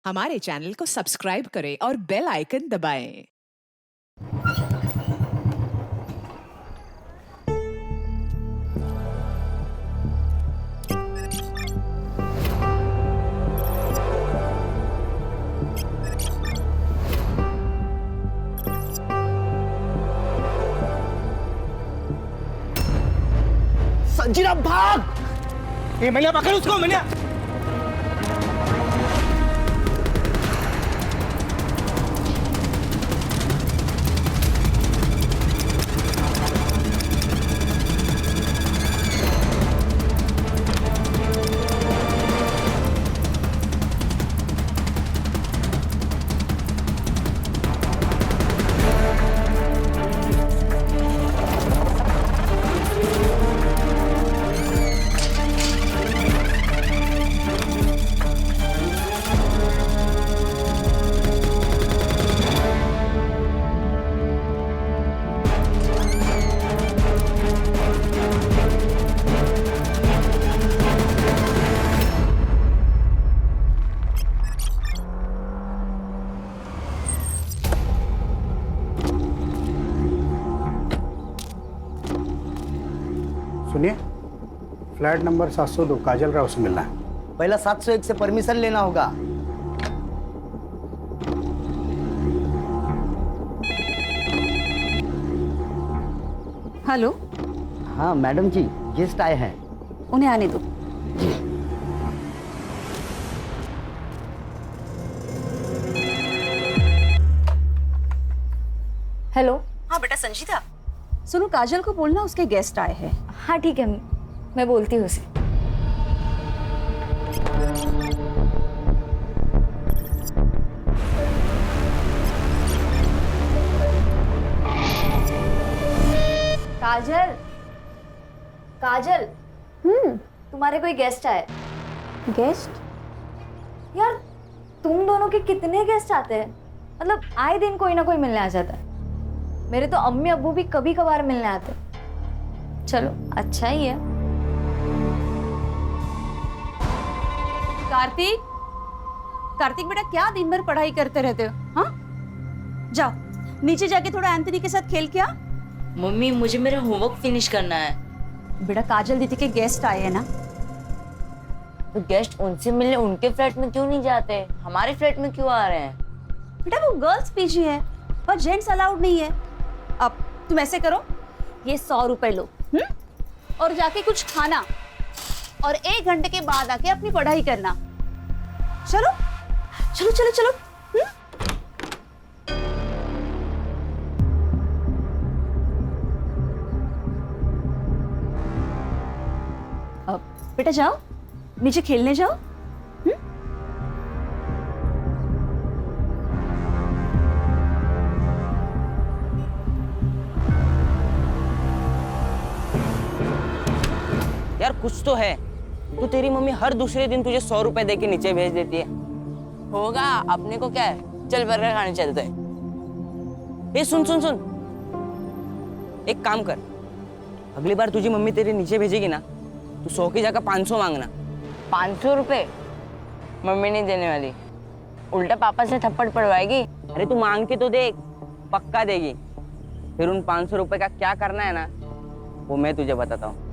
हमारे चैनल को सब्सक्राइब करें और बेल आइकन दबाएं। संजीरा भाग! ये मैंने पकड़ उसको मैंने। सुनिए, फ्लैट नंबर 702 काजल राव से मिलना है। पहला 701 से परमिशन लेना होगा। हेलो। हाँ मैडम जी, गेस्ट आए हैं। उन्हें आने दो। हेलो। हाँ बेटा संजीता, सुनो काजल को बोलना उसके गेस्ट आए हैं। हाँ ठीक है, मैं बोलती हूँ उसे। काजल, काजल। तुम्हारे कोई गेस्ट आए। गेस्ट? यार तुम दोनों के कितने गेस्ट आते हैं? मतलब आए दिन कोई ना कोई मिलने आ जाता है। मेरे तो अम्मी अब्बू भी कभी कभार मिलने आते। चलो अच्छा ही है। कार्तिक, कार्तिक बेटा क्या दिन भर पढ़ाई करते रहते हो? हाँ, जाओ नीचे जाके थोड़ा एंथनी के साथ खेल के आ। मम्मी मुझे मेरा होमवर्क फिनिश करना है। बेटा काजल दीदी के गेस्ट आए हैं ना। तो गेस्ट उनसे मिलने उनके फ्लैट में क्यों नहीं जाते, हमारे फ्लैट में क्यों आ रहे हैं? बेटा वो गर्ल्स पीजी है और जेंट्स अलाउड नहीं है। अब तुम ऐसे करो, ये 100 रुपए लो और जाके कुछ खाना और 1 घंटे के बाद आके अपनी पढ़ाई करना। चलो चलो चलो चलो। अब बेटा जाओ नीचे खेलने जाओ। यार कुछ तो है। तो तेरी मम्मी हर दूसरे दिन तुझे 100 रुपए दे के नीचे भेज देती है। होगा, अपने को क्या है, चल बर्गर खाने चलते हैं। ए सुन सुन सुन, एक काम कर, अगली बार तुझी मम्मी तेरे नीचे भेजेगी ना, तू 100 की जगह 500 मांगना। 500 रुपए मम्मी नहीं देने वाली, उल्टा पापा से थप्पड़ पड़वाएगी। अरे तू मांग के तो देख, पक्का देगी। फिर उन 500 रुपए का क्या करना है ना, वो मैं तुझे बताता हूँ।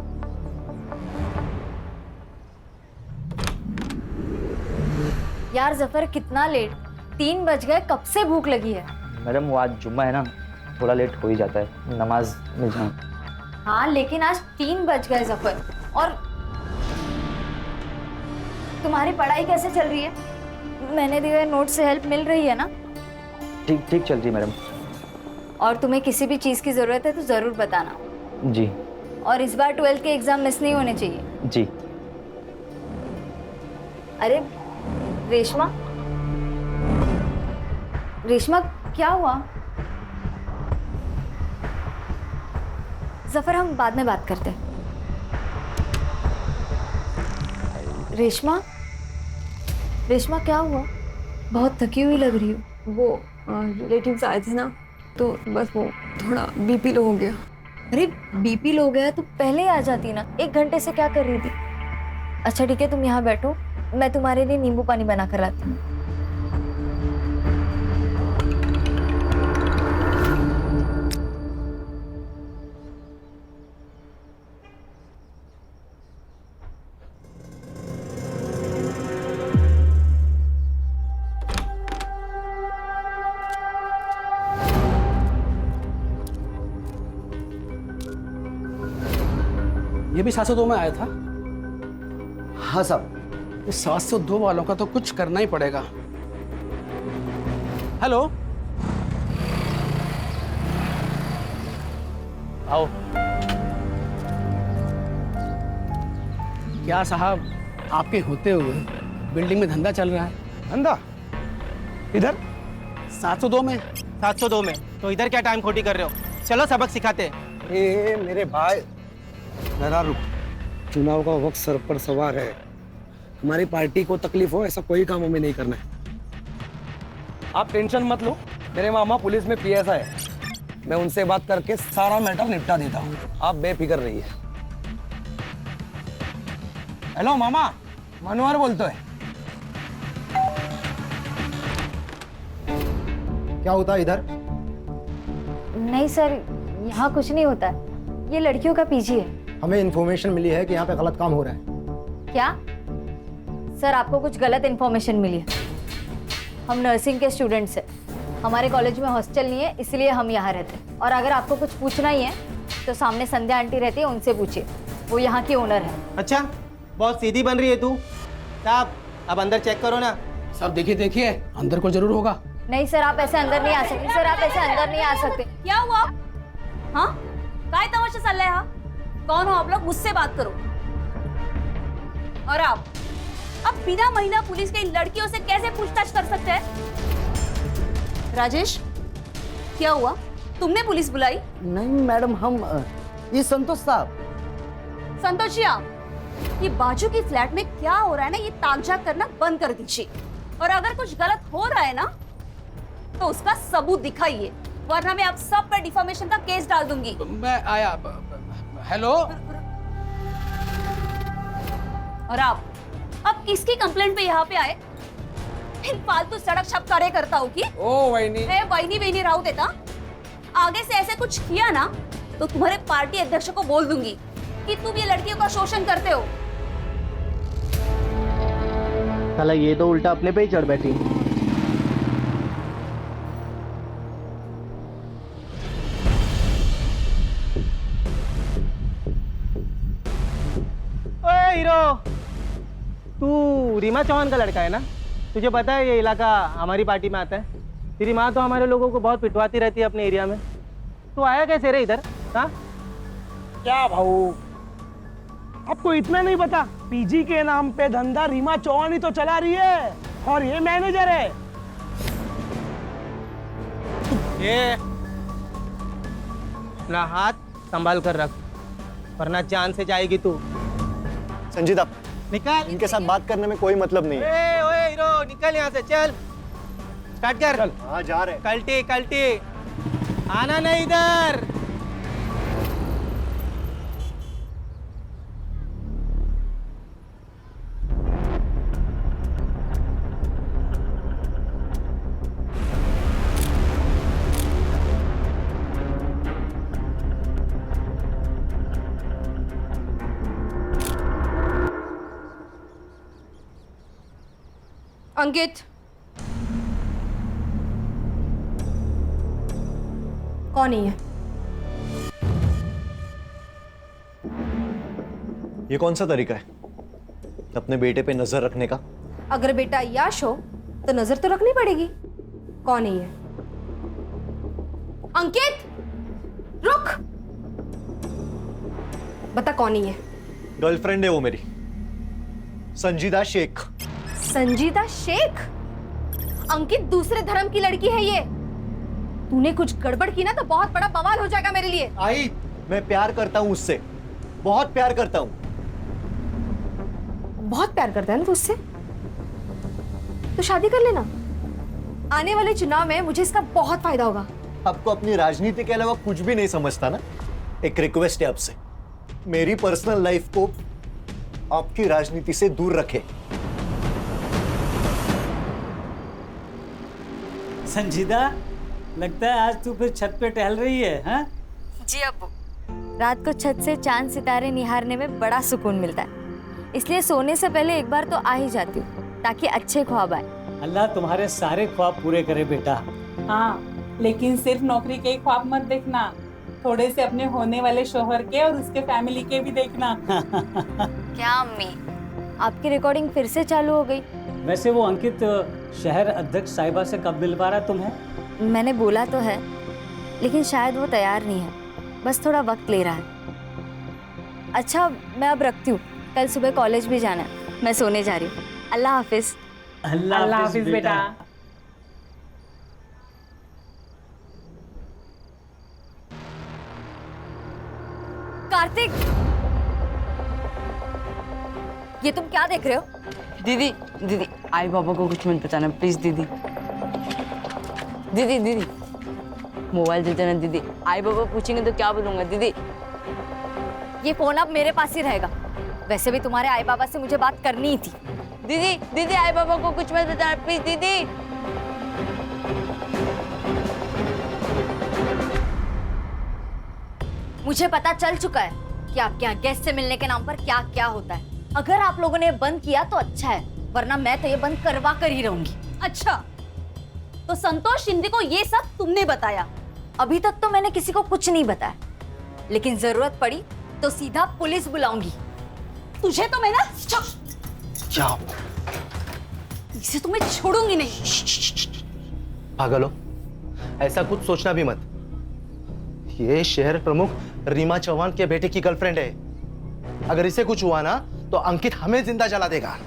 यार जफर कितना लेट, 3 बज गए, कब से भूख लगी है। मैडम वो आज जुम्मा है ना, थोड़ा लेट हो ही जाता है, नमाज में जाऊँ। हाँ लेकिन आज 3 बज गए जफर। और तुम्हारी पढ़ाई कैसे चल रही है? मैंने दिए हुए नोट से हेल्प मिल रही है ना? ठीक ठीक चल रही है मैडम। और तुम्हें किसी भी चीज़ की ज़रूरत है तो ज़रूर बताना। जी। और इस बार 12th के एग्ज़ाम मिस नहीं होने चाहिए। जी। अरे रेशमा, रेशमा क्या हुआ? जफर हम बाद में बात करते हैं। रेशमा, रेशमा क्या हुआ? बहुत थकी हुई लग रही हो। वो रिलेटिव्स आए थे ना, तो बस वो थोड़ा बीपी लो हो गया। अरे बीपी लो गया तो पहले ही आ जाती ना, 1 घंटे से क्या कर रही थी? अच्छा ठीक है, तुम यहाँ बैठो, मैं तुम्हारे लिए नींबू पानी बना कर लाती हूँ। ये भी 702 में आया था। हाँ साहब। ये 702 वालों का तो कुछ करना ही पड़ेगा। हेलो, आओ। क्या साहब, आपके होते हुए बिल्डिंग में धंधा चल रहा है। धंधा इधर 702 में। 702 में तो इधर क्या टाइम खोटी कर रहे हो? चलो सबक सिखाते हैं। ए मेरे भाई, जरा रुक। चुनाव का वक्त सर पर सवार है। हमारी पार्टी को तकलीफ हो ऐसा कोई काम हमें नहीं करना है। आप टेंशन मत लो, मेरे मामा पुलिस में पीएसआई है। मैं उनसे बात करके सारा मैटर निपटा देता हूँ, आप बेफिक्र रहिए। हेलो मामा, मनोहर बोलते है। क्या होता है इधर? नहीं सर, यहाँ कुछ नहीं होता है। ये लड़कियों का पीजी है। हमें इन्फॉर्मेशन मिली है कि यहाँ पे गलत काम हो रहा है। क्या सर, आपको कुछ गलत इन्फॉर्मेशन मिली है? हम नर्सिंग के स्टूडेंट्स हैं। हमारे कॉलेज में हॉस्टल नहीं है, इसलिए हम यहाँ रहते हैं। और अगर आपको कुछ पूछना ही है तो सामने संध्या आंटी रहती है, उनसे पूछिए, वो यहाँ की ओनर है। अच्छा, बहुत सीधी बन रही है तू। साहब अब अंदर चेक करो ना। सब देखिए देखिए, अंदर को जरूर होगा। नहीं सर, आप ऐसे अंदर नहीं आ सकते। सर आप ऐसे अंदर नहीं आ सकते। क्या हुआ? हाँ, काय तमाशा चल रहा है? हाँ, कौन हो आप लोग? मुझसे बात करो। और आप अब बिना महिला पुलिस के इन लड़कियों से कैसे पूछताछ कर सकते हैं? राजेश, क्या हुआ? तुमने पुलिस बुलाई? नहीं मैडम, हम ये संतोष साहब। संतोष जी, आप ये बाजू की फ्लैट में क्या हो रहा है ना, ये ताकझाक करना बंद कर दीजिए। और अगर कुछ गलत हो रहा है ना तो उसका सबूत दिखाइए, वरना मैं आप सब पर डिफामेशन का केस डाल दूंगी। मैं आया। हेलो। और आप अब किसकी कंप्लेंट पे यहाँ पे आए? इन फालतू सड़क छप करे करता हूँ की? ओ वहीनी, वहीनी राहू देता। आगे से ऐसे कुछ किया ना तो तुम्हारे पार्टी अध्यक्ष को बोल दूंगी कि तुम ये लड़कियों का शोषण करते हो। साला ये तो उल्टा अपने पे ही चढ़ बैठी। ओए हीरो, तू रीमा चौहान का लड़का है ना? तुझे पता है ये इलाका हमारी पार्टी में आता है। तेरी माँ तो हमारे लोगों को बहुत पिटवाती रहती है अपने एरिया में। तू आया कैसे रे इधर? हाँ, क्या भाऊ, आपको इतना नहीं पता? पीजी के नाम पे धंधा रीमा चौहान ही तो चला रही है, और ये मैनेजर है। ये अपना हाथ संभाल कर रख, वरना जान से जाएगी तू। संजीदा, निकल। इनके साथ बात करने में कोई मतलब नहीं है। ओए हीरो, निकल यहाँ से, चल स्टार्ट कर। चल। हाँ जा रहे हैं। कल्टी कल्टी, आना नहीं इधर। अंकित, कौन ही है? ये कौन सा तरीका है अपने बेटे पे नजर रखने का? अगर बेटा याश हो तो नजर तो रखनी पड़ेगी। कौन ही है? अंकित, रुक। बता कौन ही है? गर्लफ्रेंड है वो मेरी, संजीदा शेख। संजीदा शेख? अंकित, दूसरे धर्म की लड़की है ये। तूने कुछ गड़बड़ की ना तो बहुत बड़ा बवाल हो जाएगा मेरे लिए। आई, मैं प्यार करता हूँ उससे, बहुत प्यार करता हूँ। बहुत प्यार करता है ना तू उससे? तो शादी कर लेना। आने वाले चुनाव में मुझे इसका बहुत फायदा होगा। आपको अपनी राजनीति के अलावा कुछ भी नहीं समझता ना? एक रिक्वेस्ट है आपसे, मेरी पर्सनल लाइफ को आपकी राजनीति से दूर रखें। संजीदा, लगता है आज तू फिर छत पे टहल रही है, हाँ? जी अब्बू, रात को छत से चांद सितारे निहारने में बड़ा सुकून मिलता है, इसलिए सोने से पहले एक बार तो आ ही जाती हूँ ताकि अच्छे ख्वाब आए। अल्लाह तुम्हारे सारे ख्वाब पूरे करे बेटा। हाँ, लेकिन सिर्फ नौकरी के ख्वाब मत देखना, थोड़े से अपने होने वाले शोहर के और उसके फैमिली के भी देखना। क्या अम्मी, आपकी रिकॉर्डिंग फिर से चालू हो गई? वैसे वो अंकित शहर अध्यक्ष साहिबा से कब मिलवा रहा है तुम्हें? मैंने बोला तो है, लेकिन शायद वो तैयार नहीं है, बस थोड़ा वक्त ले रहा है। अच्छा, मैं अब रखती हूँ, कल सुबह कॉलेज भी जाना है। मैं सोने जा रही हूँ। अल्लाह हाफिज। अल्लाह हाफिज बेटा। कार्तिक, ये तुम क्या देख रहे हो? दीदी दीदी आई बाबा को कुछ मत बताना प्लीज दीदी। दीदी दीदी मोबाइल दे देना दीदी, आई बाबा पूछेंगे तो क्या बोलूंगा दीदी। ये फोन अब मेरे पास ही रहेगा। वैसे भी तुम्हारे आई बाबा से मुझे बात करनी ही थी। दीदी दीदी आई बाबा को कुछ मत बताना प्लीज दीदी। मुझे पता चल चुका है कि आपके यहाँ गेस्ट से मिलने के नाम पर क्या क्या होता है। अगर आप लोगों ने बंद किया तो अच्छा है, वरना मैं तो ये बंद करवा कर ही रहूंगी। अच्छा, तो संतोष शिंदे को ये सब तुमने बताया? अभी तक तो मैंने किसी को कुछ नहीं बताया, लेकिन जरूरत पड़ी तो सीधा पुलिस बुलाऊंगी। तुझे तो मैं ना क्या इसे तो मैं छोड़ूंगी नहीं। पागल हो, ऐसा कुछ सोचना भी मत। ये शहर प्रमुख रीमा चौहान के बेटे की गर्लफ्रेंड है। अगर इसे कुछ हुआ ना तो अंकित हमें जिंदा जला देगा।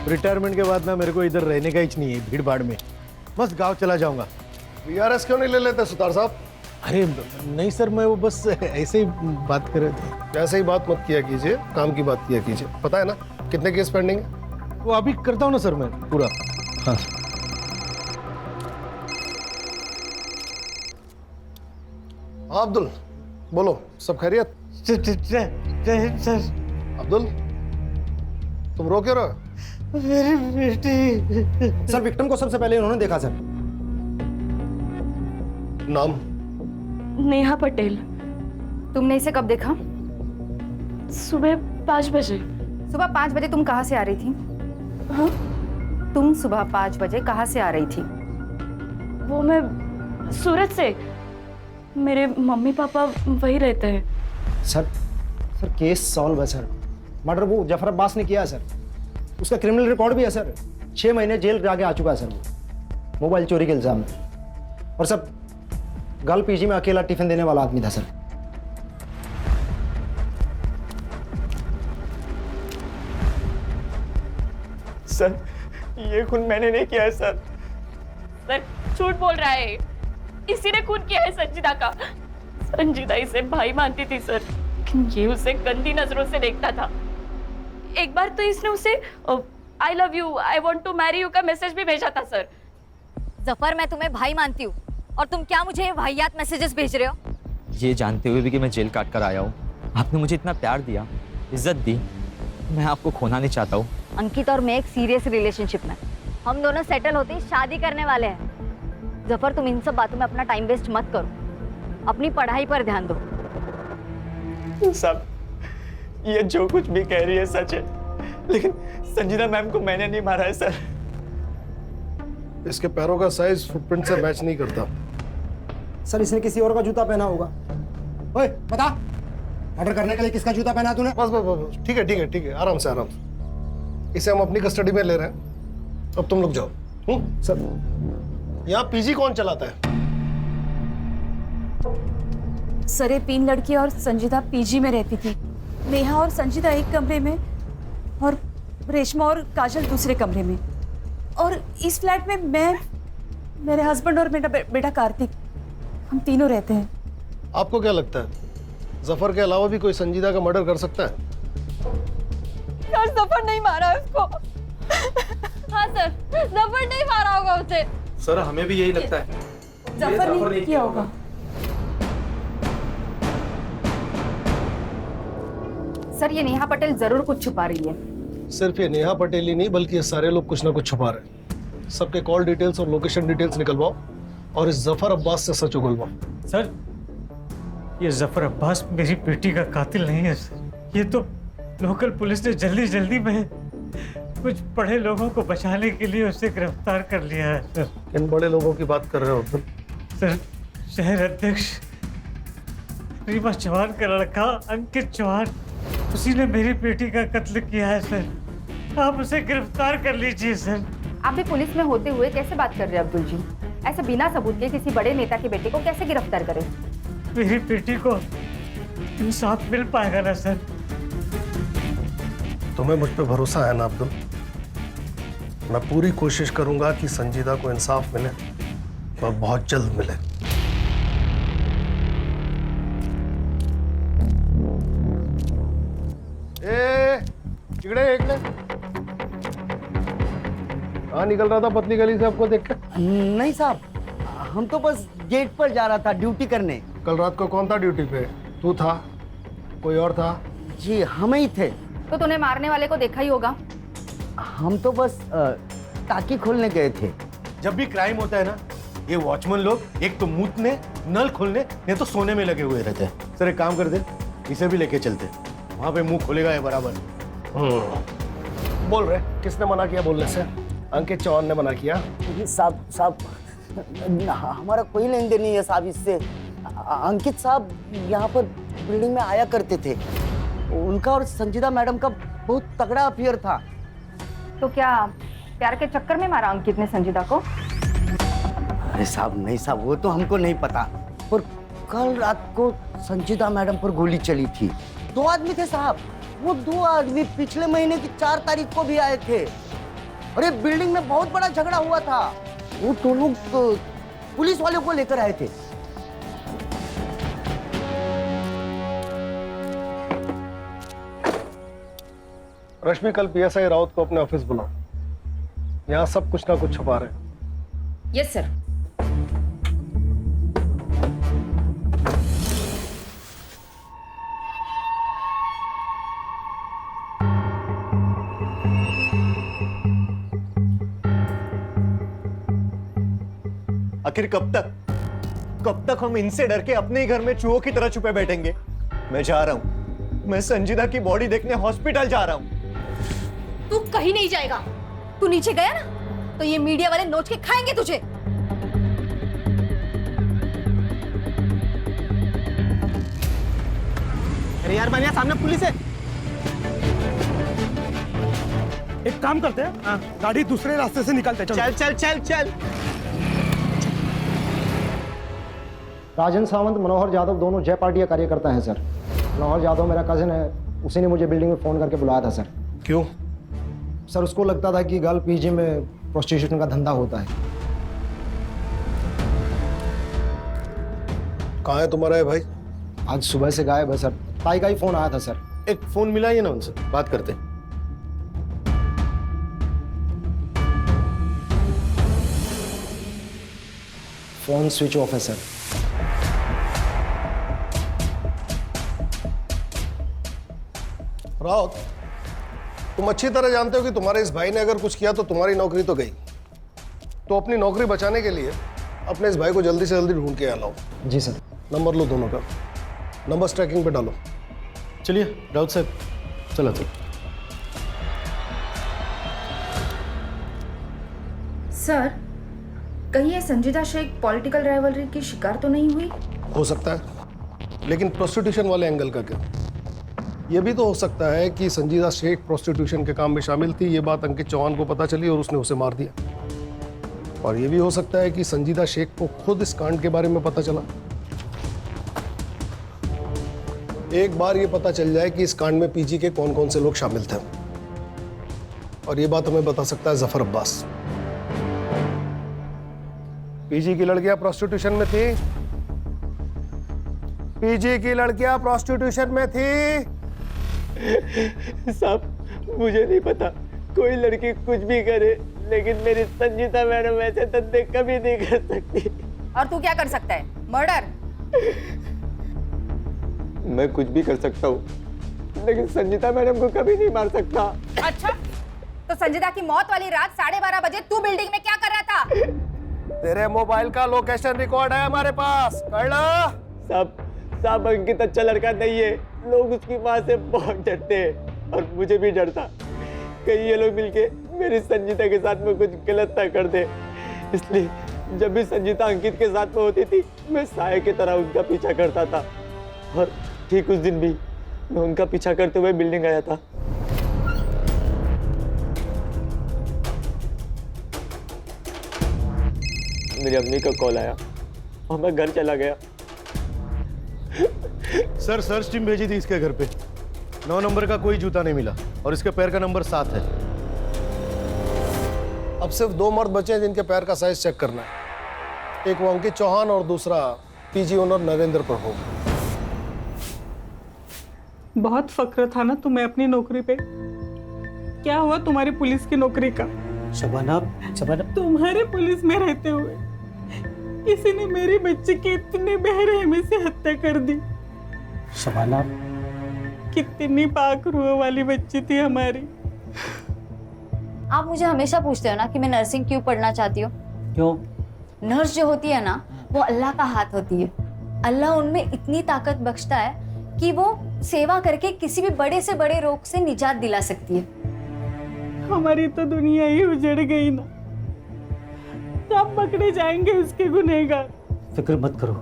रिटायरमेंट के बाद ना मेरे को इधर रहने का ही नहीं है, भीड़ भाड़ में बस गांव चला जाऊंगा। बीआरएस क्यों नहीं ले लेते सुतार साहब? अरे नहीं सर, मैं वो बस ऐसे ही बात कर रहे थे। ऐसे ही बात मत किया कीजिए, काम की बात किया कीजिए। पता है ना कितने केस पेंडिंग है? वो अभी करता हूँ ना सर मैं पूरा। हाँ हाँ अब्दुल बोलो, सब खैरियत? सर अब्दुल तुम रो क्यों रहे? मेरी बेटी। सर विक्टिम को सबसे पहले उन्होंने देखा सर। नाम? नेहा पटेल। तुमने इसे कब देखा? सुबह 5 बजे। सुबह 5 बजे तुम कहाँ से आ रही थी? हाँ? तुम सुबह 5 बजे कहाँ से आ रही थी? वो मैं सूरत से। मेरे मम्मी पापा वही रहते हैं। सर केस सॉल्व है सर। मर्डर वो जफर अब्बास ने किया है सर। उसका क्रिमिनल रिकॉर्ड भी है सर। 6 महीने जेल जाके आ चुका है सर वो, मोबाइल चोरी के इल्जाम में। और सर गर्ल पीजी में अकेला टिफिन देने वाला आदमी था सर। सर ये खून मैंने नहीं किया है सर। सर झूठ बोल रहा है, इसी ने खून किया है संजीदा का। संजीदा इसे भाई मानती थी सर, लेकिन ये उसे गंदी नजरों से देखता था। एक बार तो इसने उसे I love you, I want to marry you का मैसेज भी भेजा था सर। जफर, मैं तुम्हें भाई मानती हूँ और तुम क्या मुझे ये वाहियात मैसेजेस भेज रहे हो? ये जानते हुए भी कि मैं जेल काट कर आया हूँ, आपने मुझे इतना प्यार दिया, इज्जत दी, मैं आपको खोना नहीं चाहता हूँ। अंकित और मैं एक सीरियस रिलेशनशिप में, हम दोनों सेटल होते ही शादी करने वाले हैं। जफर, तुम इन सब बातों में अपना टाइम वेस्ट मत करो, अपनी पढ़ाई पर ध्यान दो। सब ये जो कुछ भी कह रही है सच है, लेकिन संजीदा मैम को मैंने नहीं मारा है सर। इसके पैरों का साइज फुटप्रिंट से मैच नहीं करता। सर इसने किसी और का जूता पहना होगा। ओए बता, ऑर्डर करने के लिए किसका जूता पहना तूने? बस ठीक है, आराम से आराम से। इसे हम अपनी कस्टडी में ले रहे हैं, अब तुम लोग जाओ। सर यहाँ पीजी कौन चलाता है? सर, ये 3 लड़की और संजीदा पीजी में रहती थी। नेहा और संजीदा एक कमरे में और रेशमा और काजल दूसरे कमरे में। और इस फ्लैट में मैं, मेरे हस्बैंड और मेरा बेटा कार्तिक, हम तीनों रहते हैं। आपको क्या लगता है जफर के अलावा भी कोई संजीदा का मर्डर कर सकता है? यार जफर नहीं मारा उसको। हाँ सर, जफर नहीं मारा होगा उसे। सर हमें भी यही लगता है, जफर नहीं किया होगा। सर, ये नेहा पटेल जरूर कुछ छुपा रही है। सिर्फ ये नेहा पटेल ही नहीं बल्कि ये सारे लोग कुछ ना कुछ छुपा रहे हैं। सबके कॉल डिटेल्स और लोकेशन डिटेल्स निकलवाओ और इस जफर अब्बास से सच उगलवाओ। सर, ये जफर अब्बास मेरी बेटी का कातिल नहीं है सर। ये तो लोकल पुलिस ने जल्दी जल्दी में कुछ बड़े लोगों को बचाने के लिए उसे गिरफ्तार कर लिया है सर। इन बड़े लोगों की बात कर रहे हो अब्दुल? सर, शहर अध्यक्ष रीमा चौहान का लड़का अंकित चौहान, उसी ने मेरी बेटी का कत्ल किया है सर। आप उसे गिरफ्तार कर लीजिए सर। आप भी पुलिस में होते हुए कैसे बात कर रहे हैं अब्दुल जी? ऐसे बिना सबूत के किसी बड़े नेता के बेटे को कैसे गिरफ्तार करें? मेरी बेटी को इंसाफ मिल पाएगा ना सर? तुम्हें मुझ पे भरोसा है ना अब्दुल? मैं पूरी कोशिश करूंगा कि संजीदा को इंसाफ मिले और बहुत जल्द मिले। इकड़े कहाँ निकल रहा था पतली गली से आपको देख कर? नहीं साहब, हम तो बस गेट पर जा रहा था ड्यूटी करने। कल रात को कौन था ड्यूटी पे? तू था? कोई और था? जी हम ही थे। तो तूने मारने वाले को देखा ही होगा। हम तो बस टाकी खोलने गए थे। जब भी क्राइम होता है ना, ये वॉचमैन लोग एक तो मूतने, नल खोलने, नहीं तो सोने में लगे हुए रहते हैं। सर एक काम कर दे, इसे भी लेके चलते, वहां पे मुंह खोलेगा ये बराबर। बोल रहे किसने मना किया बोलने से? अंकित चौहान ने मना किया। साहब हमारा कोई लेन देन नहीं है साहब इससे। अंकित साहब यहाँ पर बिल्डिंग में आया करते थे। उनका और संजीदा मैडम का बहुत तगड़ा अफेयर था। तो क्या प्यार के चक्कर में मारा अंकित ने संजीदा को? अरे साहब नहीं साहब, वो तो हमको नहीं पता, पर कल रात को संजीदा मैडम पर गोली चली थी। 2 आदमी थे साहब। वो 2 आदमी पिछले महीने की 4 तारीख को भी आए थे और ये बिल्डिंग में बहुत बड़ा झगड़ा हुआ था। वो तो लोग पुलिस वालों को लेकर आए थे। रश्मि, कल पीएसआई राउत को अपने ऑफिस बुलाओ। यहाँ सब कुछ ना कुछ छुपा रहे हैं। Yes sir. आखिर कब तक हम इनसे डर के अपने ही घर में चूहों की तरह छुपे बैठेंगे? मैं जा रहा हूं, मैं संजीदा की बॉडी देखने हॉस्पिटल जा रहा हूं। तू कहीं नहीं जाएगा। तू नीचे गया ना तो ये मीडिया वाले नोच के खाएंगे तुझे। अरे यार बनिया, सामने पुलिस है। एक काम करते हैं, गाड़ी दूसरे रास्ते से निकालते हैं। चल चल चल चल। राजन सावंत, मनोहर यादव दोनों जय पार्टी का कार्यकर्ता हैं सर। मनोहर यादव मेरा कजिन है, उसी ने मुझे बिल्डिंग में फ़ोन करके बुलाया था सर। क्यों? सर उसको लगता था कि गर्ल पीजी में प्रोस्टिट्यूशन का धंधा होता है। कहाँ है तुम्हारा है भाई? आज सुबह से गायब है सर। ताई का ही फ़ोन आया था सर। एक फोन मिला ही ना उनसे, बात करते हैं। फ़ोन स्विच ऑफ है सर। राउत, तुम अच्छी तरह जानते हो कि तुम्हारे इस भाई ने अगर कुछ किया तो तुम्हारी नौकरी तो गई। तो अपनी नौकरी बचाने के लिए अपने इस भाई को जल्दी से जल्दी ढूंढ के यहाँ लाओ। जी सर। नंबर लो दोनों का, नंबर ट्रैकिंग पे डालो। चलिए राउत साहब, चलो चलो। सर, कहीं ये संजीदा शेख पॉलिटिकल राइवलरी की शिकार तो नहीं हुई? हो सकता है, लेकिन प्रोस्टिट्यूशन वाले एंगल का क्या? ये भी तो हो सकता है कि संजीदा शेख प्रोस्टिट्यूशन के काम में शामिल थी, ये बात अंकित चौहान को पता चली और उसने उसे मार दिया। और ये भी हो सकता है कि संजीदा शेख को खुद इस कांड के बारे में पता चला। एक बार ये पता चल जाए कि इस कांड में पीजी के कौन कौन से लोग शामिल थे, और ये बात हमें बता सकता है जफर अब्बास। पीजी की लड़कियां प्रोस्टिट्यूशन में थी। पीजी की लड़कियां प्रोस्टिट्यूशन में थी। साहब मुझे नहीं पता, कोई लड़की कुछ भी करे, लेकिन मेरी संजीदा मैडम ऐसे धंधे कभी नहीं कर सकती। और तू क्या कर सकता है? मर्डर? मैं कुछ भी कर सकता हूँ, लेकिन संजीता मैडम को कभी नहीं मार सकता। अच्छा, तो संजीता की मौत वाली रात 12:30 बजे तू बिल्डिंग में क्या कर रहा था? तेरे मोबाइल का लोकेशन रिकॉर्ड है हमारे पास, सब अंकित अच्छा लड़का नहीं है। लोग उसकी माँ से बहुत डरते हैं और मुझे भी डरता, कहीं ये लोग मिलके मेरी संजीता के साथ में कुछ गलत ना कर दे। इसलिए जब भी संजीता अंकित के साथ में होती थी, मैं साये की तरह उनका पीछा करता था। और ठीक उस दिन भी मैं उनका पीछा करते हुए बिल्डिंग आया था। मेरी अम्मी का कॉल आया और मैं घर चला गया। सर सर्च टीम भेजी थी इसके घर पे, 9 नंबर का कोई जूता नहीं मिला और इसके पैर का नंबर 7 है। अब सिर्फ 2 मर्द बचे हैं जिनके पैर का साइज चेक करना है। एक वो अंकित चौहान और दूसरा पीजी ओनर नरेंद्र प्रभु। बहुत फक्र था ना तुम्हें अपनी नौकरी पे। क्या हुआ तुम्हारी पुलिस की नौकरी का? शबाना, तुम्हारे पुलिस में रहते हुए किसी ने मेरी बच्ची की इतनी बेरहमी से हत्या कर दी। शबाना, कितनी पाक रूह वाली बच्ची थी हमारी। आप मुझे हमेशा पूछते हो ना कि मैं नर्सिंग क्यों पढ़ना चाहती हूँ। क्यों? नर्स जो होती है ना, वो अल्लाह का हाथ होती है। अल्लाह उनमें इतनी ताकत बख्शता है कि वो सेवा करके किसी भी बड़े से बड़े रोग से निजात दिला सकती है। हमारी तो दुनिया ही उजड़ गई ना, कब पकड़े जाएंगे उसके गुनहगार? फिक्र मत करो,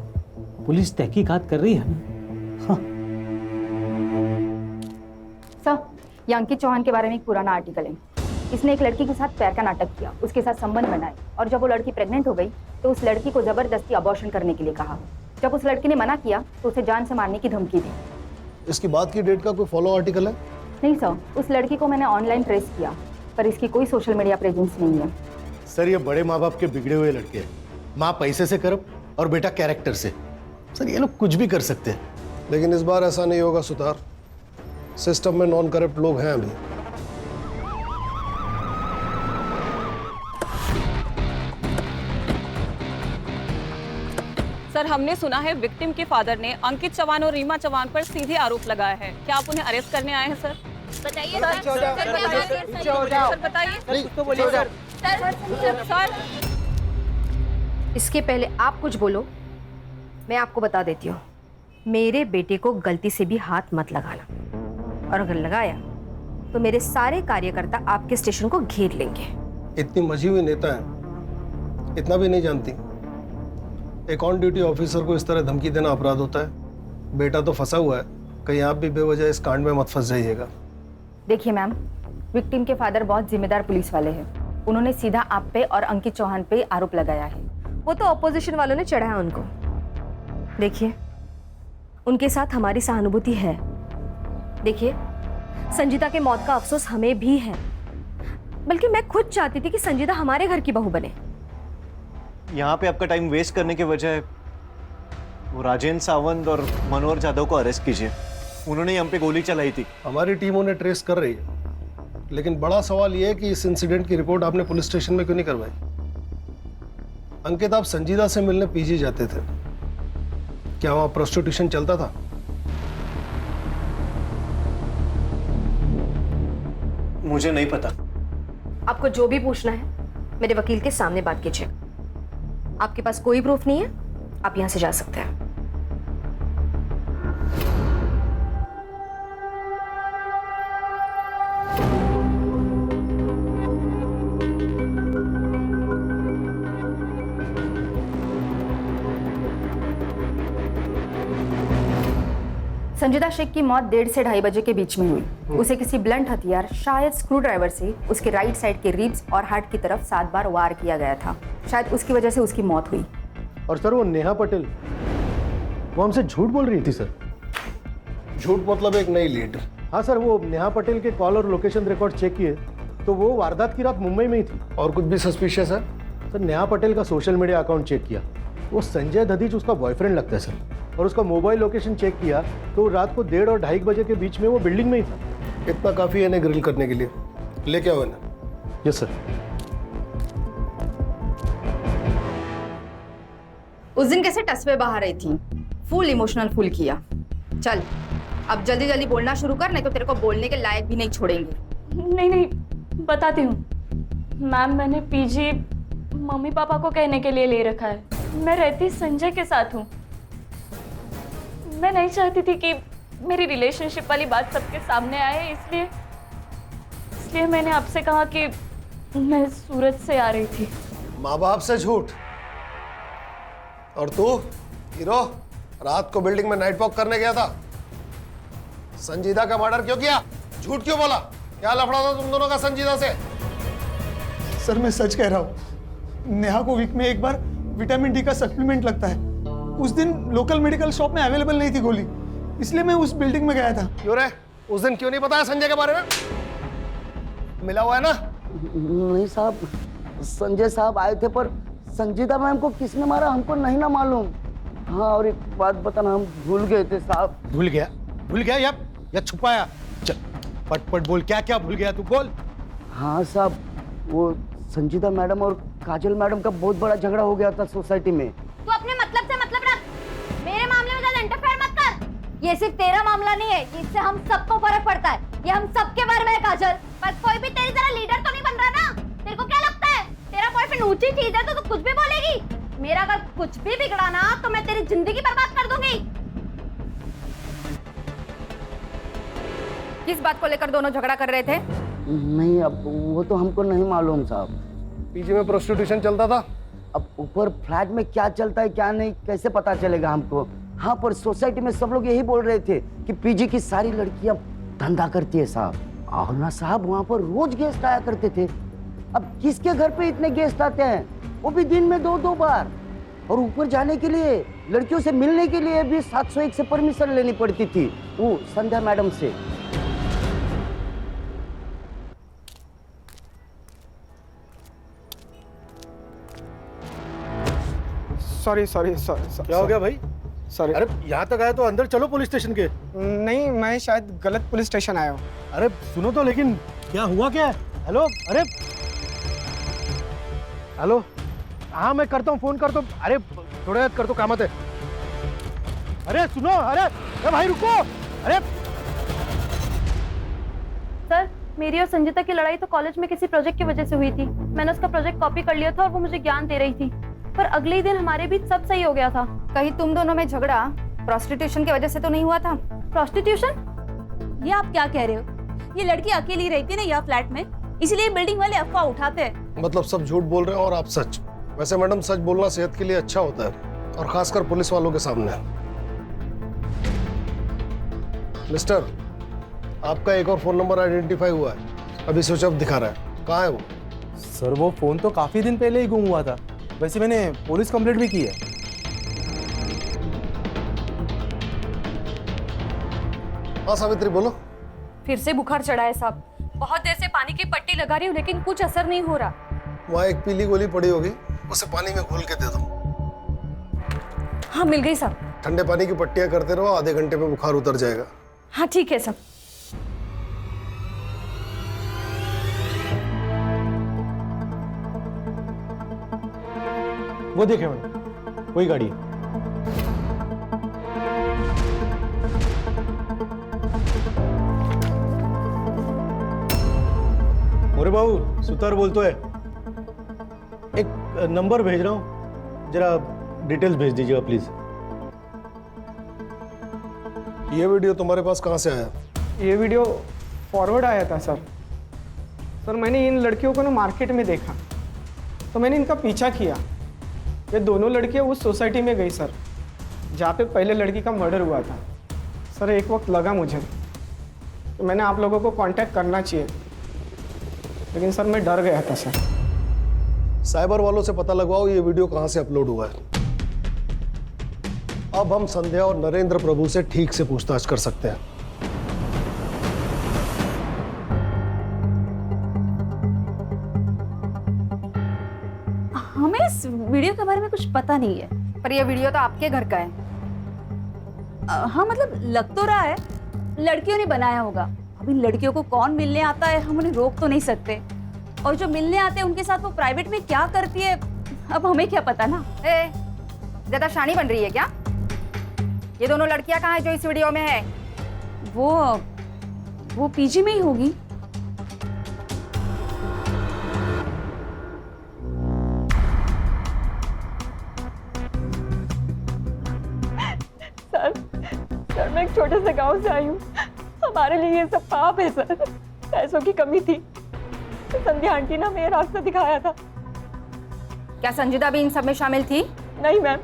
पुलिस तहकीकात कर रही है ना। सर, ये अंकित चौहान के बारे में एक पुराना आर्टिकल है। इसने एक लड़की के साथ प्यार का नाटक किया, उसके साथ संबंध बनाए और जब वो लड़की प्रेग्नेंट हो गई तो उस लड़की को जबरदस्ती अबॉर्शन करने के लिए कहा। जब उस लड़की ने मना किया तो उसे जान से मारने की धमकी दी। इसकी बात की डेट का कोई फॉलो आर्टिकल है? नहीं सर, उस लड़की को मैंने ऑनलाइन ट्रेस किया पर इसकी कोई सोशल मीडिया प्रेजेंस नहीं है। सर, ये बड़े माँ बाप के बिगड़े हुए लड़के हैं। माँ पैसे से करप और बेटा कैरेक्टर से। सर, ये लोग कुछ भी कर सकते हैं। लेकिन इस बार ऐसा नहीं होगा सुतार। सिस्टम में नॉन करप्ट लोग हैं अभी। सर, हमने सुना है विक्टिम के फादर ने अंकित चौहान और रीमा चौहान पर सीधे आरोप लगाया है। क्या आप उन्हें अरेस्ट करने आए हैं सर? बताइए सर, बताइए सर। इसके पहले आप कुछ बोलो, मैं आपको बता देती हूँ, मेरे बेटे को गलती से भी हाथ मत लगाना, और अगर लगाया तो मेरे सारे कार्यकर्ता आपके स्टेशन को घेर लेंगे। इतनी मजी हुई नेता है, इतना भी नहीं जानती। एक ऑन ड्यूटी ऑफिसर को इस तरह धमकी देना अपराध होता है। बेटा तो फंसा हुआ है, कहीं आप भी बेवजह इस कांड में मत फंस जाइएगा। देखिए मैम, विक्टिम के फादर बहुत जिम्मेदार पुलिस वाले हैं। उन्होंने सीधा आप पे और अंकित चौहान पे आरोप लगाया है। वो तो ऑपोजिशन वालों ने चढ़ाया उनको। देखिए, उनके साथ हमारी सहानुभूति है। देखिए, संजीता के मौत का अफसोस हमें भी है, बल्कि मैं खुद चाहती थी कि संजीता हमारे घर की बहू बने। यहाँ पे आपका टाइम वेस्ट करने के बजाय वो राजेंद्र सावंत और मनोहर जाधव को अरेस्ट कीजिए। उन्होंने हम पे गोली चलाई थी। हमारी टीम उन्हें ट्रेस कर रही है, लेकिन बड़ा सवाल यह है कि इस इंसिडेंट की रिपोर्ट आपने पुलिस स्टेशन में क्यों नहीं करवाई? अंकित, आप संजीदा से मिलने पीजी जाते थे, क्या वहां प्रोस्टिट्यूशन चलता था? मुझे नहीं पता। आपको जो भी पूछना है मेरे वकील के सामने बात कीजिए। आपके पास कोई प्रूफ नहीं है, आप यहां से जा सकते हैं। संजीदा शेख की मौत 1:30 से 2:30 बजे के बीच में हुई। उसे किसी ब्लंट हथियार, शायद स्क्रू ड्राइवर से उसके राइट साइड के रिब्स और हार्ट की तरफ 7 बार वार किया गया था। शायद उसकी वजह से उसकी मौत हुई। और सर, वो नेहा पटेल, वो हमसे झूठ बोल रही थी सर। झूठ मतलब एक नई लीड। हाँ सर, वो नेहा पटेल के कॉल और लोकेशन रिकॉर्ड चेक किए तो वो वारदात की रात मुंबई में ही थी। और कुछ भी सस्पिशियस है? सर, नेहा पटेल का सोशल मीडिया अकाउंट चेक किया, वो संजय दधीच उसका बॉयफ्रेंड लगता है सर। और उसका मोबाइल लोकेशन चेक किया तो रात को 1:30 और 2:30 बजे के बीच में वो बिल्डिंग में ही था। इतना काफी है इन्हें ग्रिल करने के लिए। लेके आओ इन्हें। Yes sir. उस दिन कैसे टस पे बाहर आई थी, फुल इमोशनल फुल किया। चल अब जल्दी जल्दी बोलना शुरू कर, नहीं तो तेरे को बोलने के लायक भी नहीं छोड़ेंगे। नहीं नहीं, बताती हूँ मैम। मैंने पीजी मम्मी पापा को कहने के लिए ले रखा है। मैं रहती संजय के साथ हूँ। मैं नहीं चाहती थी कि मेरी रिलेशनशिप वाली बात सबके सामने आए, इसलिए मैंने आपसे कहा कि मैं सूरत से आ रही थी। माँ बाप से झूठ। और तू हीरो रात को बिल्डिंग में नाइट वॉक करने गया था, संजीदा का मर्डर क्यों किया? झूठ क्यों बोला? क्या लफड़ा था तुम दोनों का संजीदा से? सर मैं सच कह रहा हूँ। नेहा को वीक में एक बार विटामिन डी का सप्लीमेंट लगता है। उस दिन लोकल मेडिकल शॉप में अवेलेबल नहीं थी गोली, इसलिए मैं उस बिल्डिंग में गया था। क्यों रे? उस दिन क्यों नहीं बताया संजय के बारे में? मिला हुआ है ना? नहीं साहब, संजय साहब आए थे, पर संजीदा मैम को किसने मारा हमको नहीं ना मालूम। हाँ, और एक बात बताना, हम भूल गए थे साहब। भूल गया या छुपाया? चल पट बोल, क्या क्या भूल गया तू, बोल। हाँ साहब, वो संजीदा मैडम और काजल मैडम का बहुत बड़ा झगड़ा हो गया था सोसाइटी में। तू अपने मतलब से मतलब रख, मेरे मामले में ज्यादा इंटरफेयर मत कर। ये सिर्फ तेरा मामला नहीं है, इससे हम सबको फर्क पड़ता है। ये हम सबके बारे में है काजल। पर कोई भी तेरी तरह लीडर तो नहीं बन रहा ना। तेरे को क्या लगता है तेरा बॉयफ्रेंड ऊंची चीज है तो तू कुछ भी बोलेगी? मेरा अगर कुछ भी बिगड़ा ना तो मैं तेरी जिंदगी बर्बाद कर दूंगी। किस बात को लेकर दोनों झगड़ा कर रहे थे? नहीं, अब वो तो हमको नहीं मालूम साहब। पीजी में प्रोस्टिट्यूशन चलता था। अब ऊपर फ्लैट में क्या चलता है क्या नहीं कैसे पता चलेगा हमको? हाँ, पर सोसाइटी में सब लोग यही बोल रहे थे कि पीजी की सारी लड़कियां धंधा करती है साहब। और ना साहब, वहाँ पर रोज गेस्ट आया करते थे। अब किसके घर पे इतने गेस्ट आते हैं, वो भी दिन में 2-2 बार। और ऊपर जाने के लिए, लड़कियों से मिलने के लिए भी 701 से परमिशन लेनी पड़ती थी, वो संध्या मैडम से। सॉरी। क्या हो गया भाई? सॉरी। अरे यहाँ तक आए तो अंदर चलो पुलिस स्टेशन के। नहीं, मैं शायद गलत पुलिस स्टेशन आया हूँ। अरे सुनो तो, लेकिन क्या हुआ क्या? हेलो, अरे हेलो, हाँ मैं करता हूँ, फोन करता हूँ। अरे थोड़ा याद कर दो, कामत है। अरे सुनो, अरे भाई रुको। अरे सर, मेरी और संजीता की लड़ाई तो कॉलेज में किसी प्रोजेक्ट की वजह से हुई थी। मैंने उसका प्रोजेक्ट कॉपी कर लिया था और वो मुझे ज्ञान दे रही थी, पर अगले ही दिन हमारे बीच सब सही हो गया था। कहीं तुम दोनों में झगड़ा प्रोस्टिट्यूशन की वजह से तो नहीं हुआ था? प्रोस्टिट्यूशन? ये आप क्या कह रहे हो? ये लड़की अकेली रहती ना यह फ्लैट में, इसलिए बिल्डिंग वाले अफवाह उठाते हैं। मतलब सब झूठ बोल रहे हैं और आप सच। वैसे मैडम, सच बोलना सेहत के लिए अच्छा होता है, और खासकर पुलिस वालों के सामने। मिस्टर, आपका एक और फोन नंबर आइडेंटिफाई हुआ है, अभी स्विच ऑफ दिखा रहा है। कहाँ है वो? सर वो फोन तो काफी दिन पहले ही गुम हुआ था। वैसे मैंने पुलिस कंप्लेंट भी की है। हाँ सावित्री, बोलो। फिर से बुखार चढ़ा है साहब। बहुत देर से पानी की पट्टी लगा रही हूँ लेकिन कुछ असर नहीं हो रहा। वहाँ एक पीली गोली पड़ी होगी, उसे पानी में घोल के दे दो। हाँ मिल गई साहब। ठंडे पानी की पट्टियां करते रहो, आधे घंटे में बुखार उतर जाएगा। हाँ ठीक है साहब। वो देखे मैडम, वही गाड़ी है। मोरे बाबू, सुतार बोलतो है। एक नंबर भेज रहा हूँ, जरा डिटेल्स भेज दीजिएगा प्लीज। ये वीडियो तुम्हारे पास कहाँ से आया? ये वीडियो फॉरवर्ड आया था सर। सर मैंने इन लड़कियों को ना मार्केट में देखा, तो मैंने इनका पीछा किया। ये दोनों लड़कियां उस सोसाइटी में गई सर, जहाँ पे पहले लड़की का मर्डर हुआ था। सर एक वक्त लगा मुझे, तो मैंने आप लोगों को कांटेक्ट करना चाहिए, लेकिन सर मैं डर गया था सर। साइबर वालों से पता लगवाओ ये वीडियो कहाँ से अपलोड हुआ है। अब हम संध्या और नरेंद्र प्रभु से ठीक से पूछताछ कर सकते हैं। हमें इस वीडियो के बारे में कुछ पता नहीं है। पर यह वीडियो तो आपके घर का है। हाँ मतलब लग तो रहा है लड़कियों ने बनाया होगा। अब इन लड़कियों को कौन मिलने आता है हम उन्हें रोक तो नहीं सकते, और जो मिलने आते हैं उनके साथ वो प्राइवेट में क्या करती है अब हमें क्या पता ना। ज्यादा शानी बन रही है क्या? ये दोनों लड़कियां कहाँ है जो इस वीडियो में है? वो पीजी में ही होगी। सर मैं एक छोटे से गांव से आई हूँ। हमारे लिए ये सब पाप है सर। पैसों की कमी थी, संध्या आंटी ने हमें रास्ता दिखाया था। क्या संजीदा भी इन सब में शामिल थी? नहीं मैम,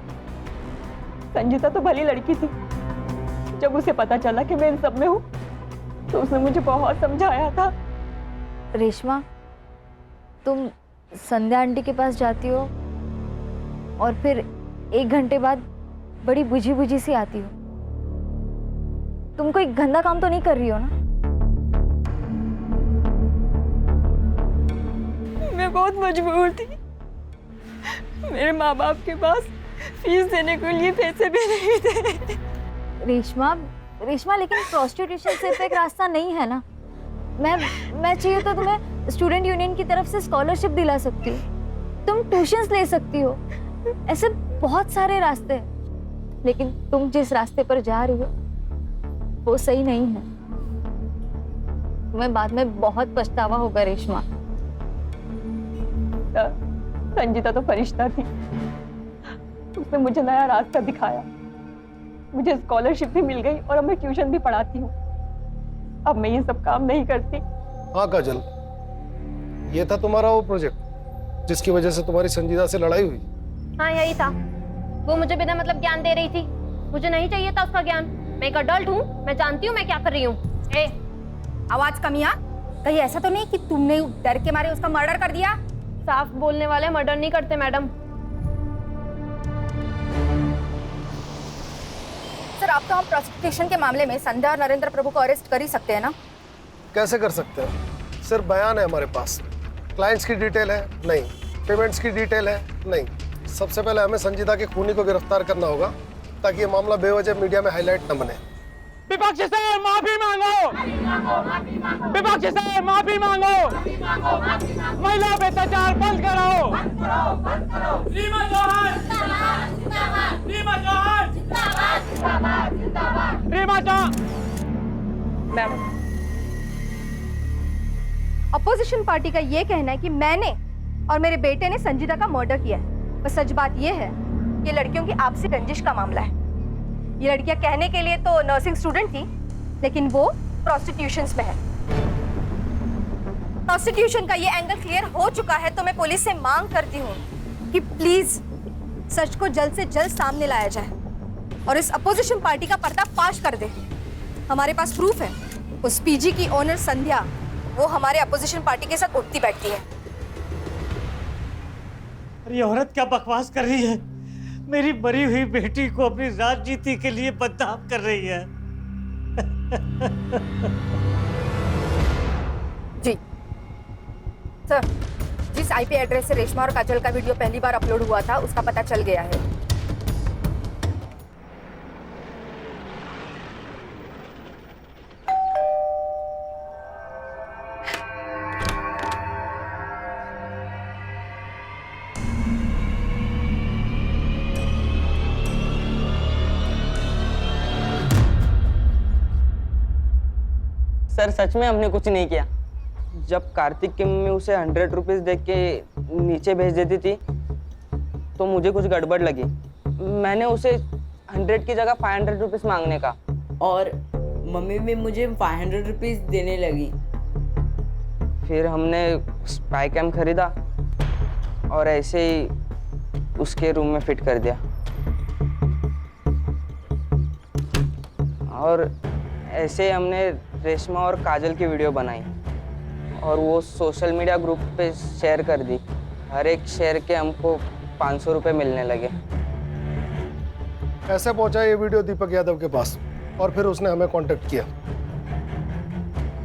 संजीता तो भली लड़की थी। जब उसे पता चला कि मैं इन सब में हूँ तो उसने मुझे बहुत समझाया था। रेशमा, तुम संध्या आंटी के पास जाती हो और फिर 1 घंटे बाद बड़ी बुझी बुझी सी आती हो। तुम कोई गंदा काम तो नहीं कर रही हो ना? मैं बहुत मजबूर थी। मेरे माँ बाप के पास फीस देने के लिए पैसे भी नहीं थे। रेशमा लेकिन प्रोस्टिट्यूशन सिर्फ एक रास्ता नहीं है ना। मैं चाहिए तो तुम्हें स्टूडेंट यूनियन की तरफ से स्कॉलरशिप दिला सकती हूँ, तुम ट्यूशंस ले सकती हो, ऐसे बहुत सारे रास्ते हैं। लेकिन तुम जिस रास्ते पर जा रही हो वो सही नहीं है। तुम्हें बाद में बहुत पछतावा होगा रेशमा। संजीता तो फरिश्ता थी, उसने मुझे नया रास्ता दिखाया। मुझे स्कॉलरशिप भी मिल गई और अब मैं ट्यूशन भी पढ़ाती हूँ। अब मैं ये सब काम नहीं करती। हाँ काजल, ये था तुम्हारा वो प्रोजेक्ट जिसकी वजह से तुम्हारी संजीदा से लड़ाई हुई? हाँ यही था। वो मुझे बिना मतलब ज्ञान दे रही थी, मुझे नहीं चाहिए था उसका ज्ञान। मैं एक अडल्ट हूँ, मैं जानती हूँ मैं क्या कर रही हूँ। ए, आवाज कम आ। कहीं ऐसा तो नहीं कि तुमने डर के मारे उसका मर्डर कर दिया? साफ बोलने वाले मर्डर नहीं करते मैडम। सर, आप तो हम प्रोसिक्यूशन के मामले में संध्या और नरेंद्र प्रभु को अरेस्ट कर ही सकते हैं ना? कैसे कर सकते हैं? सिर्फ बयान है हमारे पास, क्लाइंट्स की डिटेल है नहीं, पेमेंट्स की डिटेल है नहीं। सबसे पहले हमें संजीदा के खूनी को गिरफ्तार करना होगा ताकि ये मामला बेवजह मीडिया में हाईलाइट न बने। विपक्ष से माफी मांगो, विपक्ष से माफी मांगो, महिला पे अत्याचार बंद कराओ। Reema Chauhan, Reema Chauhan, Reema Chauhan. Ma'am, opposition party का ये कहना है कि मैंने और मेरे बेटे ने संजीदा का मर्डर किया है। पर सच बात ये है कि लड़कियों की आपसी रंजिश का मामला है। ये लड़कियां कहने के लिए तो नर्सिंग स्टूडेंट थी, लेकिन वो प्रोस्टिट्यूशन में है। प्रोस्टिट्यूशन का ये एंगल क्लियर हो चुका है, तो मैं पुलिस से मांग करती हूँ कि प्लीज सच को जल्द से जल्द सामने लाया जाए और इस अपोजिशन पार्टी का पर्दाफाश कर दे। हमारे पास प्रूफ है, उस पीजी की ओनर संध्या वो हमारे अपोजिशन पार्टी के साथ उठती बैठती है। ये औरत क्या बकवास कर रही है? मेरी मरी हुई बेटी को अपनी राजनीति के लिए बदनाम कर रही है। जी सर, जिस आईपी एड्रेस से रेशमा और काजल का वीडियो पहली बार अपलोड हुआ था उसका पता चल गया है। सर सच में हमने कुछ नहीं किया। जब कार्तिक की मम्मी उसे 100 रुपीज देख के नीचे भेज देती थी तो मुझे कुछ गड़बड़ लगी। मैंने उसे 100 की जगह 500 रुपीज मांगने का, और मम्मी भी मुझे 500 रुपीज देने लगी। फिर हमने स्पाई कैम खरीदा और ऐसे ही उसके रूम में फिट कर दिया, और ऐसे हमने रेशमा और काजल की वीडियो बनाई और वो सोशल मीडिया ग्रुप पे शेयर कर दी। हर एक शेयर के हमको 500 रुपये मिलने लगे। कैसे पहुंचा ये वीडियो दीपक यादव के पास और फिर उसने हमें कांटेक्ट किया?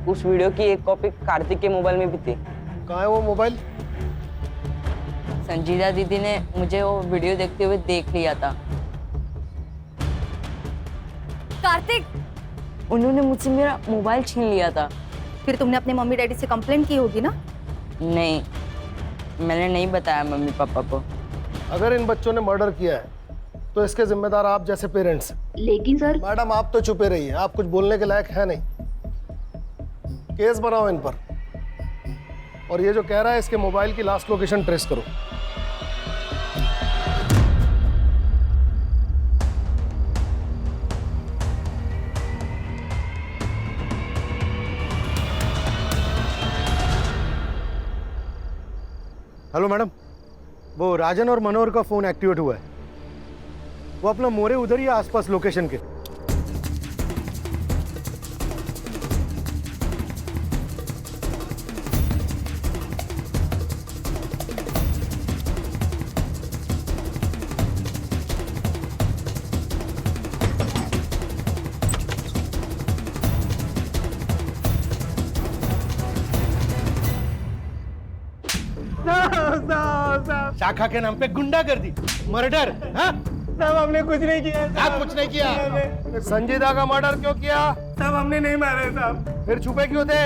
उस वीडियो की एक कॉपी कार्तिक के मोबाइल में भी थी। कहाँ है वो मोबाइल? संजीदा दीदी ने मुझे वो वीडियो देखते हुए देख लिया था। कार्तिक, उन्होंने मुझसे मेरा मोबाइल छीन लिया था। फिर तुमने अपने मम्मी डैडी से कंप्लेंट की होगी ना? नहीं, मैंने नहीं बताया मम्मी पापा को। अगर इन बच्चों ने मर्डर किया है तो तो इसके जिम्मेदार आप जैसे पेरेंट्स। लेकिन सर मैडम आप तो चुपे रहिए, आप कुछ बोलने के लायक है नहीं। केस बनाओ इन पर, और ये जो कह रहा है इसके मोबाइल की लास्ट लोकेशन ट्रेस करो। हेलो मैडम, वो राजन और मनोहर का फोन एक्टिवेट हुआ है। वो अपना मोरे उधर ही है आसपास लोकेशन के। शाखा के नाम पे गुंडागर्दी, मर्डर। साहब हमने कुछ नहीं किया। आप कुछ नहीं किया। संजीदा का मर्डर क्यों किया? साहब हमने नहीं मारा साहब। फिर छुपे क्यों थे?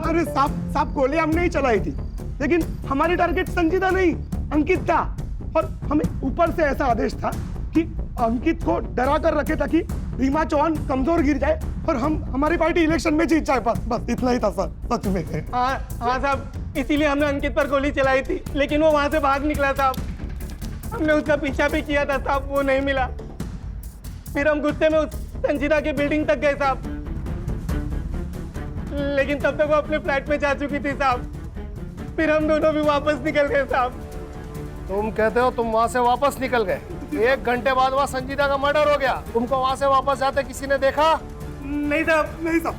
अरे साहब गोली हमने ही चलाई थी, लेकिन हमारी टारगेट संजीदा नहीं अंकित था, और हमें ऊपर से ऐसा आदेश था कि अंकित को डरा कर रखे ताकि रीमा चौहान कमजोर गिर जाए और हमारी पार्टी इलेक्शन में जीत जाए। बस इतना ही था सर, सच में। हाँ साहब, इसीलिए हमने अंकित पर गोली चलाई थी, लेकिन वो वहां से भाग निकला साहब। हमने उसका पीछा भी किया था साहब, वो नहीं मिला। फिर हम गुस्से में उस संजीदा की बिल्डिंग तक गए साहब, लेकिन तब तक वो अपने फ्लैट में जा चुकी थी साहब। फिर हम दोनों भी वापस निकल गए साहब। तुम कहते हो तुम वहां से वापस निकल गए? 1 घंटे बाद वहां संजीदा का मर्डर हो गया। तुमको वहां से वापस जाते किसी ने देखा? नहीं साहब, नहीं साहब,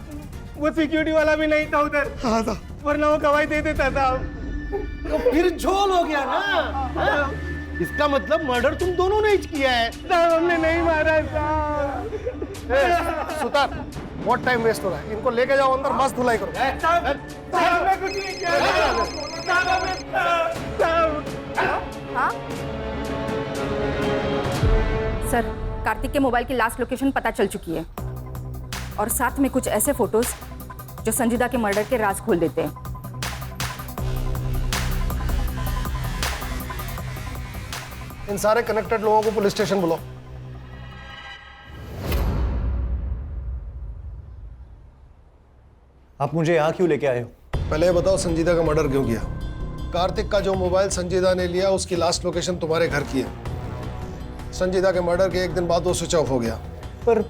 वो सिक्योरिटी वाला भी नहीं था उधर। हाँ साहब, वरना वो गवाही दे देता साहब। तो फिर झोल हो गया ना। इसका मतलब मर्डर तुम दोनों ने ही किया है। साहब हमने नहीं मारा साहब। सुतार, बहुत टाइम वेस्ट हो रहा है, इनको लेके जाओ अंदर, मस्त धुलाई करो। साहब मैं कुछ नहीं किया। हाँ सर, कार्तिक के मोबाइल की लास्ट लोकेशन पता चल चुकी है, और साथ में कुछ ऐसे फोटोज जो संजीदा के मर्डर के राज खोल देते हैं। इन सारे कनेक्टेड लोगों को पुलिस स्टेशन बुलाओ। आप मुझे यहाँ क्यों लेके आए हो? पहले ये बताओ संजीदा का मर्डर क्यों किया? कार्तिक का जो मोबाइल संजीदा ने लिया उसकी लास्ट लोकेशन तुम्हारे घर की है। संजीदा के मर्डर के 1 दिन बाद वो स्विच ऑफ हो गया। पर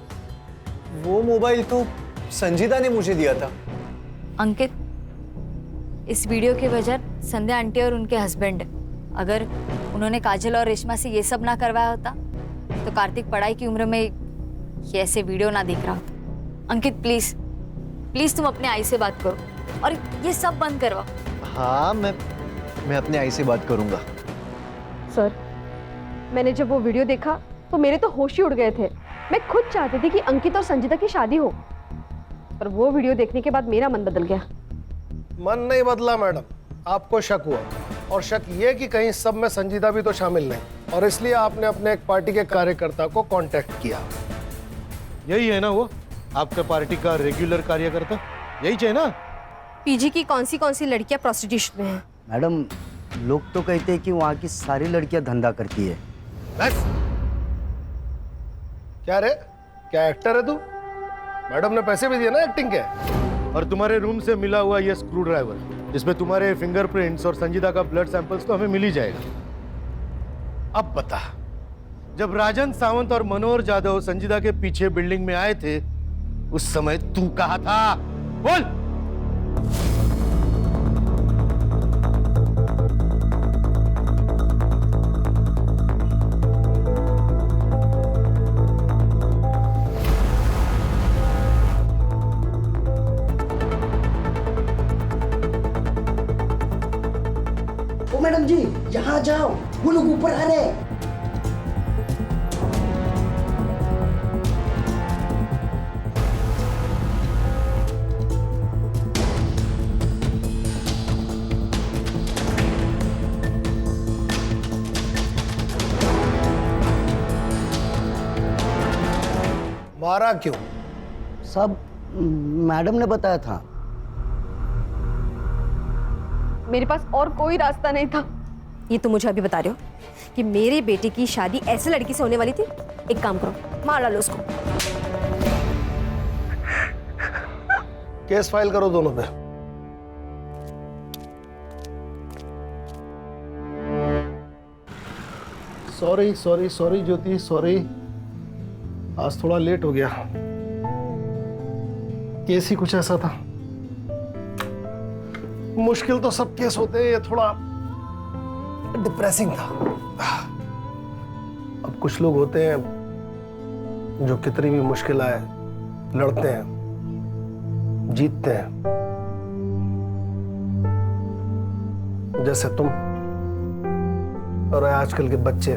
वो मोबाइल तो संजीदा ने मुझे दिया था। अंकित, इस वीडियो की वजह संध्या आंटी और उनके हस्बैंड। अगर उन्होंने काजल और रेशमा से ये सब ना करवाया होता तो कार्तिक पढ़ाई की उम्र में ये ऐसे वीडियो ना देख रहा होता। अंकित प्लीज प्लीज तुम अपने आई से बात करो और ये सब बंद करवाओ। हाँ मैं अपने आई से बात करूंगा। सर, मैंने जब वो वीडियो देखा तो मेरे तो होश ही उड़ गए थे। मैं खुद चाहती थी कि अंकित और संजीदा की शादी हो, पर वो वीडियो देखने के बाद मेरा मन बदल गया। मन नहीं बदला मैडम, आपको शक हुआ, और शक ये कि कहीं सब में संजीदा भी तो शामिल नहीं, और इसलिए आपने अपने एक पार्टी के कार्यकर्ता को कांटेक्ट किया। यही है ना वो आपका पार्टी का रेगुलर कार्यकर्ता? यही चाहिए ना? पीजी की कौन सी लड़कियां प्रोस्टिट्यूशन में हैं? मैडम, लोग तो कहते हैं कि वहाँ की सारी लड़कियां धंधा करती है। बस क्या रे, क्या एक्टर है तू? मैडम ने पैसे भी दिए ना एक्टिंग के। और तुम्हारे रूम से मिला हुआ ये स्क्रू ड्राइवर जिसमें तुम्हारे फिंगरप्रिंट्स और संजीदा का ब्लड सैंपल्स तो हमें मिल ही जाएगा। अब बता, जब राजन सावंत और मनोहर जाधव संजीदा के पीछे बिल्डिंग में आए थे उस समय तू कहाँ था? बोल। ओ मैडम जी, यहाँ जाओ, वो लोग ऊपर आ रहे हैं। मारा क्यों? सब मैडम ने बताया था। मेरे पास और कोई रास्ता नहीं था। ये तो मुझे अभी बता रहे हो? कि मेरी बेटी की शादी ऐसे लड़की से होने वाली थी। एक काम करो, मार डालो उसको। केस फाइल करो दोनों पे। सॉरी सॉरी सॉरी ज्योति, सॉरी, आज थोड़ा लेट हो गया। केस ही कुछ ऐसा था। मुश्किल तो सब केस होते हैं, ये थोड़ा डिप्रेसिंग था। अब कुछ लोग होते हैं जो कितनी भी मुश्किल आए लड़ते हैं, जीतते हैं, जैसे तुम। और आजकल के बच्चे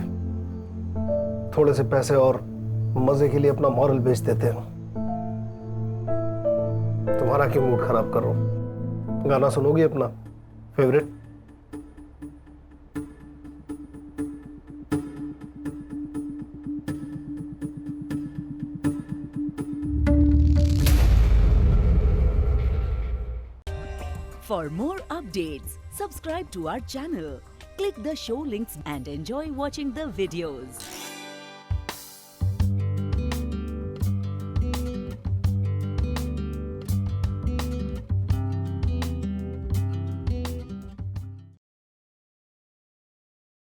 थोड़े से पैसे और मजे के लिए अपना मॉरल बेच देते हैं। तुम्हारा क्यों मूड खराब कर रहा हूं? गाना सुनोगी अपना favourite? For more updates, subscribe to our channel, click the show links and enjoy watching the videos.